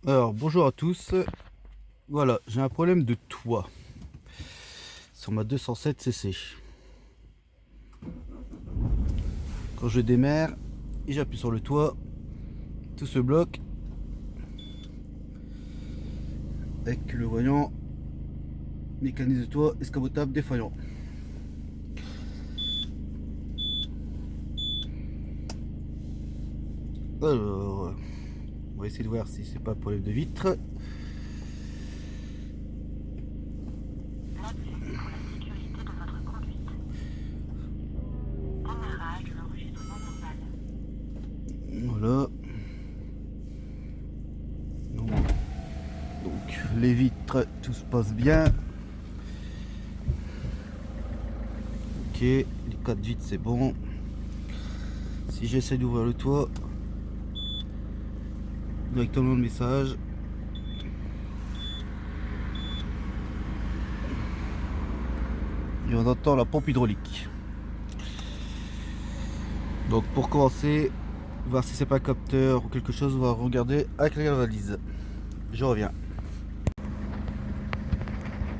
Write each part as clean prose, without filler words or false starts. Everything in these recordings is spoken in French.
Alors bonjour à tous, voilà j'ai un problème de toit sur ma 207 cc. Quand je démarre et j'appuie sur le toit, tout se bloque avec le voyant mécanisme de toit escamotable défaillant. Alors on va essayer de voir si c'est pas un problème de vitre. Voilà. Donc les vitres, tout se passe bien. Ok, les 4 vitres c'est bon. Si j'essaie d'ouvrir le toit, directement le message. Et on entend la pompe hydraulique. Donc pour commencer, voir si c'est pas un capteur ou quelque chose, on va regarder avec la valise. Je reviens.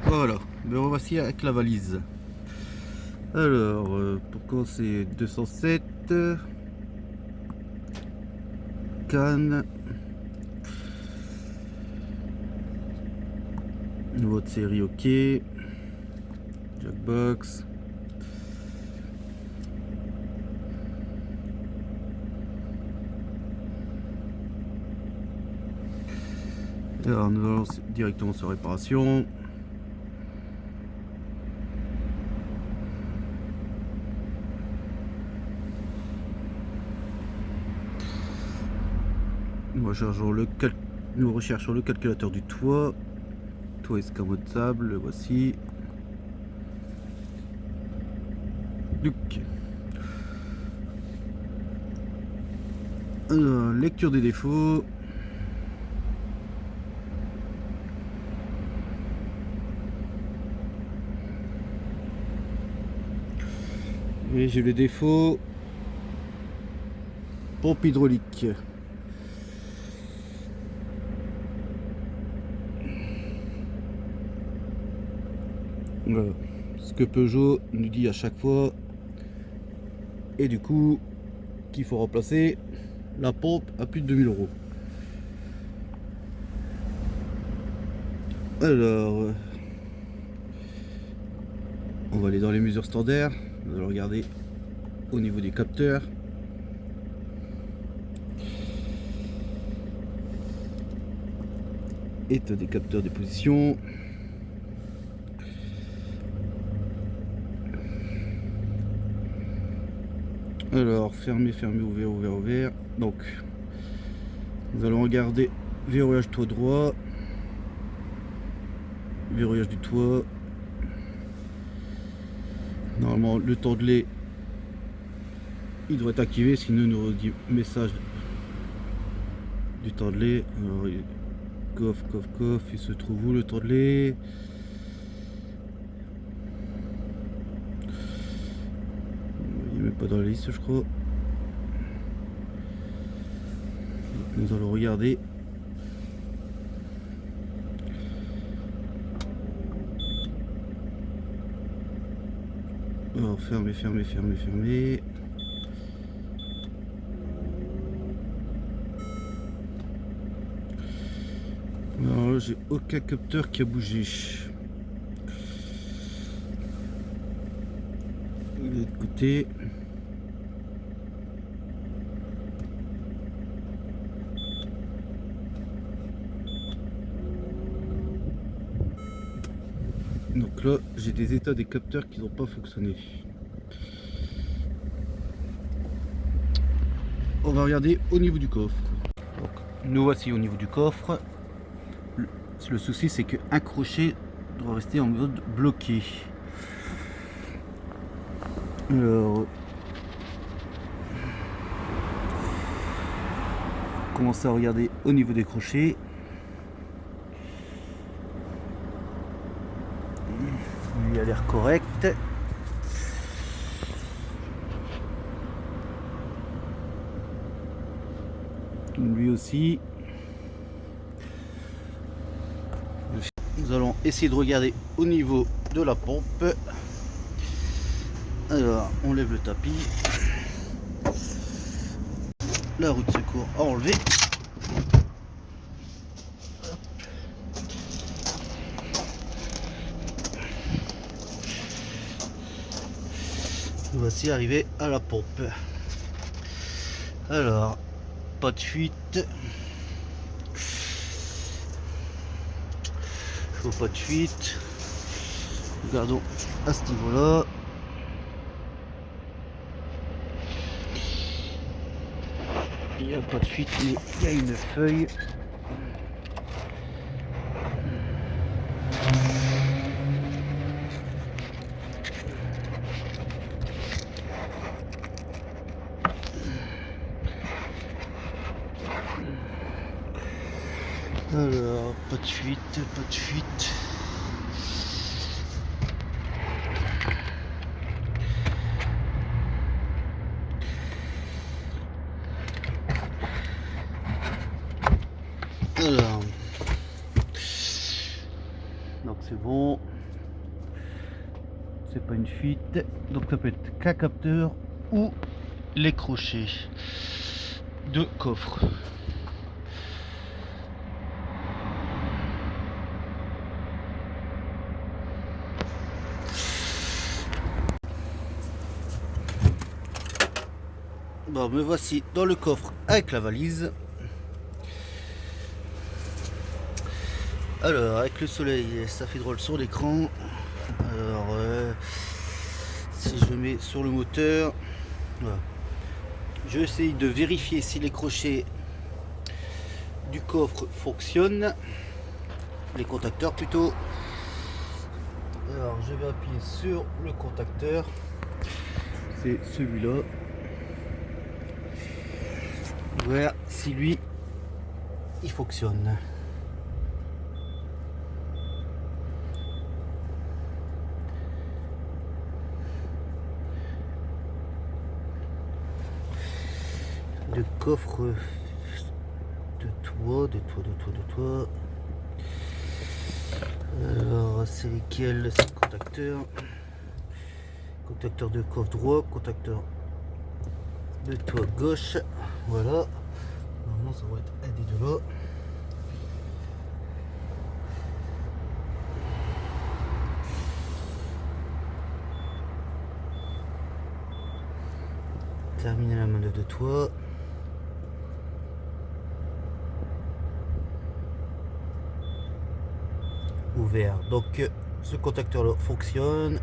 Voilà, me revoici avec la valise. Alors, pour commencer, 207, canne, numéro de série ok, jackbox, alors nous allons directement sur réparation. Nous recherchons le calculateur du toit escamotable, le voici. Donc, alors, lecture des défauts. Et j'ai le défaut pompe hydraulique. Voilà. Ce que Peugeot nous dit à chaque fois. Et du coup, qu'il faut remplacer la pompe à plus de 2000 euros. Alors, on va aller dans les mesures standards. On va regarder au niveau des capteurs. État des capteurs de position. Alors, fermer, fermer, ouvert, ouvert, ouvert. Donc, nous allons regarder verrouillage toit droit, verrouillage du toit. Normalement, le tendelet, il doit être activé, sinon il nous redit message du tendelet. Alors, coffre, coffre, coffre, il se trouve où le tendelet? Il n'est même pas dans la liste, je crois. Nous allons regarder. Alors, fermer, fermer, fermer, fermer. Alors là, j'ai aucun capteur qui a bougé. De l'autre côté. Donc là, j'ai des états des capteurs qui n'ont pas fonctionné. On va regarder au niveau du coffre. Donc, nous voici au niveau du coffre. Le souci, c'est qu'un crochet doit rester en mode bloqué. Alors, commencer à regarder au niveau des crochets. Lui a l'air correct. Lui aussi. nous allons essayer de regarder au niveau de la pompe. Alors on lève le tapis, la roue de secours à enlever. Nous voici arrivés à la pompe. Alors, pas de fuite. Je vois pas de fuite. Regardons à ce niveau-là. Il n'y a pas de fuite, mais il y a une feuille. Alors, pas de fuite, pas de fuite. Alors, donc c'est bon, c'est pas une fuite, donc ça peut être qu'un capteur ou les crochets de coffre. Bon, me voici dans le coffre avec la valise. Alors, avec le soleil, ça fait drôle sur l'écran. Alors, si je mets sur le moteur, voilà. Je essaye de vérifier si les crochets du coffre fonctionnent, les contacteurs plutôt. Alors, je vais appuyer sur le contacteur. C'est celui-là. Voilà, si lui, il fonctionne. Le coffre de toit. Alors, c'est lesquels? C'est le contacteur. Contacteur de coffre droit, contacteur de toit gauche. Voilà. Normalement, ça va être un des deux là. Terminer la manœuvre de toit. Ouvert. Donc ce contacteur là fonctionne.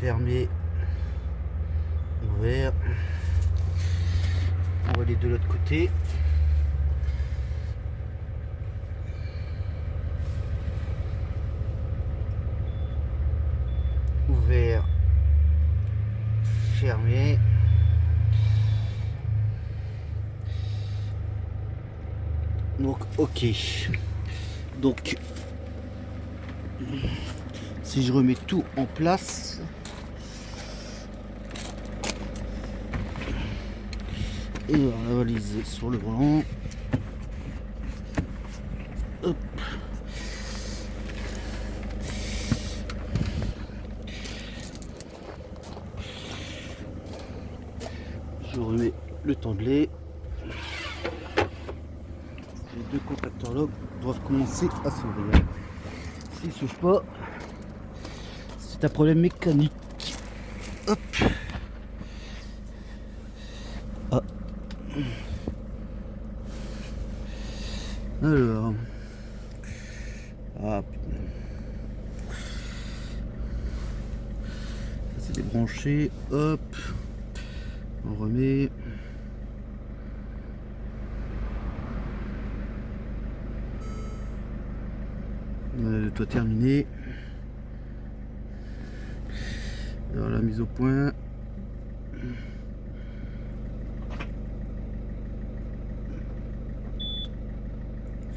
Fermé. Ouvert. On va aller de l'autre côté. Ouvert. Fermé. Donc ok. Donc si je remets tout en place, et alors, la valise sur le volant. Hop. Je remets le tandelet. Les deux contacteurs là doivent commencer à s'ouvrir. S'ils ne s'ouvrent pas, c'est un problème mécanique. Hop. Ah. Alors. Ah. Ça c'est débranché. Hop. On remet. Le toit terminé. Alors la mise au point.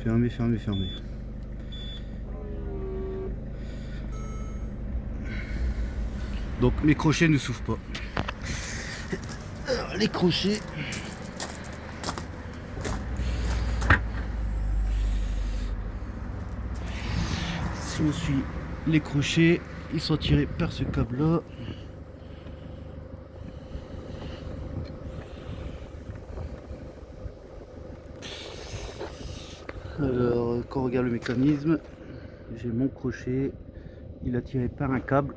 Fermé, fermé, fermé. Donc mes crochets ne s'ouvrent pas. Alors, les crochets. je me suis les crochets, ils sont tirés par ce câble là. Alors quand on regarde le mécanisme, j'ai mon crochet, il est tiré par un câble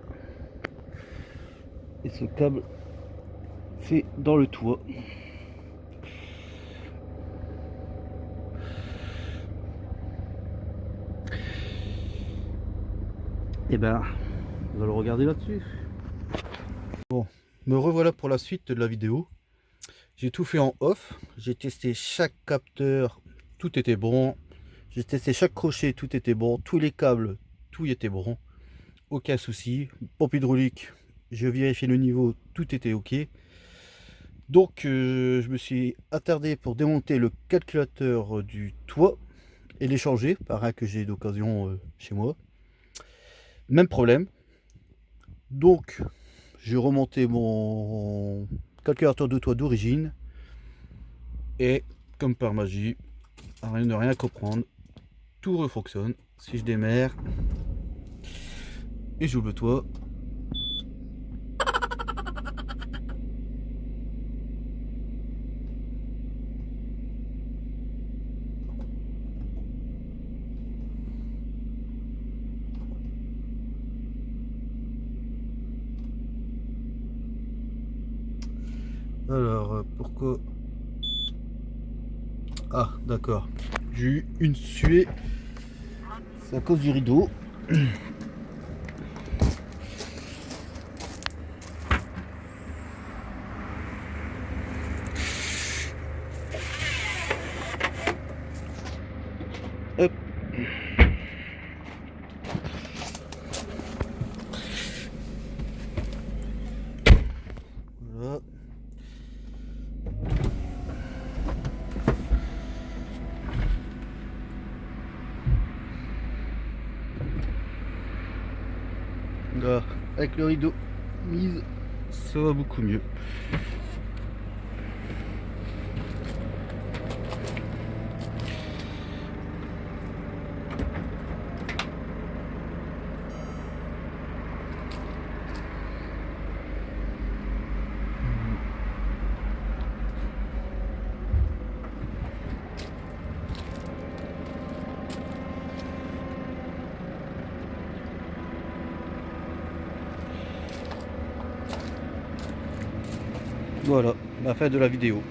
et ce câble fait dans le toit. Et ben on va le regarder là-dessus. Bon, me revoilà pour la suite de la vidéo. J'ai tout fait en off, j'ai testé chaque capteur, tout était bon. J'ai testé chaque crochet, tout était bon. Tous les câbles, tout y était bon. Aucun souci. Pompe hydraulique, j'ai vérifié le niveau, tout était ok. Donc je me suis attardé pour démonter le calculateur du toit et l'échanger par un que j'ai d'occasion chez moi. Même problème. Donc j'ai remonté mon calculateur de toit d'origine et comme par magie, à ne rien comprendre, tout refonctionne. Si je démarre et j'ouvre le toit, alors pourquoi, ah d'accord, j'ai eu une suée, c'est à cause du rideau. Hop. Voilà. Là, avec le rideau mise, ça va beaucoup mieux. Voilà, la fin de la vidéo.